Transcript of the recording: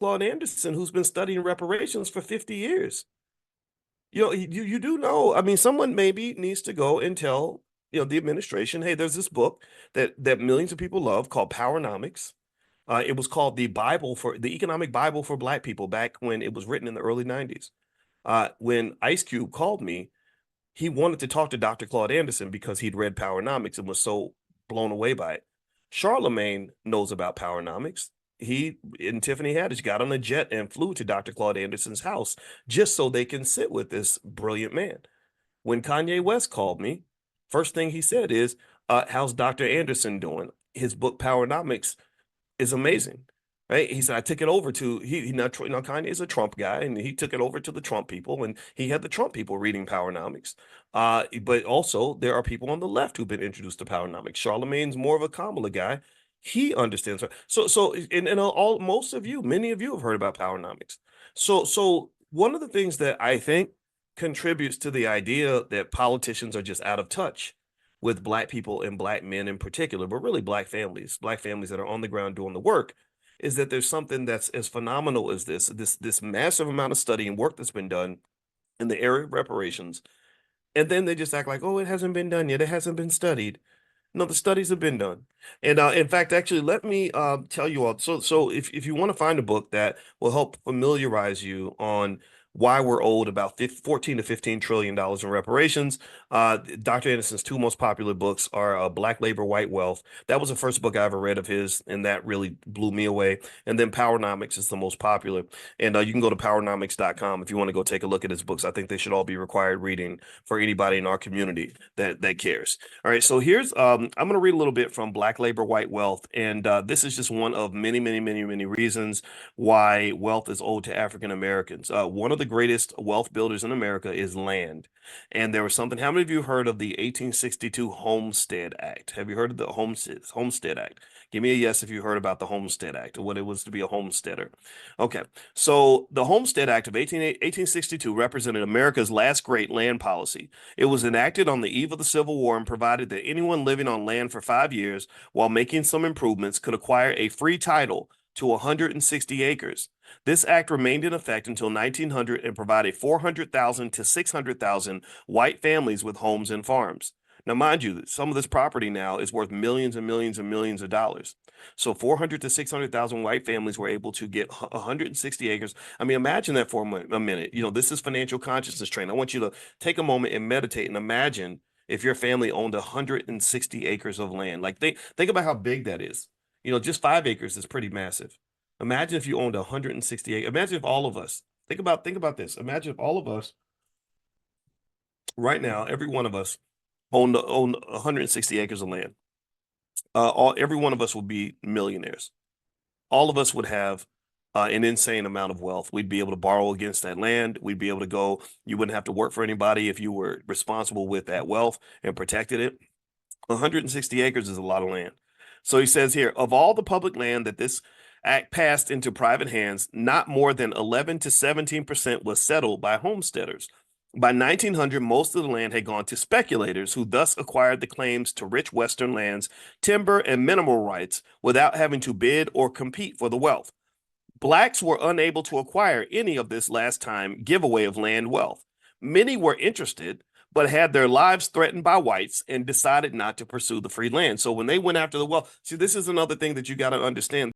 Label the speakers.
Speaker 1: Claude Anderson, who's been studying reparations for 50 years. You do know, I mean, someone maybe needs to go and tell, the administration, hey, there's this book that millions of people love called Powernomics. It was called the economic Bible for Black people back when it was written in the early 90s. When Ice Cube called me, he wanted to talk to Dr. Claude Anderson because he'd read Powernomics and was so blown away by it. Charlemagne knows about Powernomics. He and Tiffany Haddish got on a jet and flew to Dr. Claude Anderson's house just so they can sit with this brilliant man. When Kanye West called me, first thing he said is, how's Dr. Anderson doing? His book Powernomics is amazing. Right? He said, I took it over to he now Kanye is a Trump guy, and he took it over to the Trump people, and he had the Trump people reading Powernomics. But also there are people on the left who've been introduced to Powernomics. Charlemagne's more of a Kamala guy. He understands her. And all most of you, many of you have heard about Powernomics. So one of the things that I think contributes to the idea that politicians are just out of touch with Black people and Black men in particular, but really Black families that are on the ground doing the work, is that there's something that's as phenomenal as this massive amount of study and work that's been done in the area of reparations. And then they just act like, oh, it hasn't been done yet. It hasn't been studied. No, the studies have been done. And in fact, actually, let me tell you all. So if you want to find a book that will help familiarize you on why we're owed about 14 to $15 trillion in reparations, Dr. Anderson's two most popular books are Black Labor, White Wealth. That was the first book I ever read of his, and that really blew me away. And then Powernomics is the most popular. And you can go to powernomics.com if you want to go take a look at his books. I think they should all be required reading for anybody in our community that cares. All right, so here's I'm going to read a little bit from Black Labor, White Wealth, and this is just one of many, many, many, many reasons why wealth is owed to African Americans. One of the greatest wealth builders in America is land, and there was something. How many of you heard of the 1862 Homestead Act? Have you heard of the Homestead Act? Give me a yes if you heard about the Homestead Act, or what it was to be a homesteader. Okay, so the Homestead Act of 1862 represented America's last great land policy. It was enacted on the eve of the Civil War and provided that anyone living on land for 5 years while making some improvements could acquire a free title to 160 acres. This act remained in effect until 1900 and provided 400,000 to 600,000 white families with homes and farms. Now, mind you, some of this property now is worth millions and millions and millions of dollars. So 400 to 600,000 white families were able to get 160 acres. I mean, imagine that for a minute. This is financial consciousness training. I want you to take a moment and meditate and imagine if your family owned 160 acres of land. Like think about how big that is. Just 5 acres is pretty massive. Imagine if you owned 160 acres. Imagine if all of us, think about this. Imagine if all of us right now, every one of us owned 160 acres of land. Every one of us would be millionaires. All of us would have an insane amount of wealth. We'd be able to borrow against that land. We'd be able to go. You wouldn't have to work for anybody if you were responsible with that wealth and protected it. 160 acres is a lot of land. So he says here, of all the public land that this act passed into private hands, not more than 11 to 17% was settled by homesteaders. By 1900, most of the land had gone to speculators who thus acquired the claims to rich Western lands, timber, and mineral rights without having to bid or compete for the wealth. Blacks were unable to acquire any of this last time giveaway of land wealth. Many were interested, but had their lives threatened by whites and decided not to pursue the free land. So when they went after the wealth, see, this is another thing that you got to understand.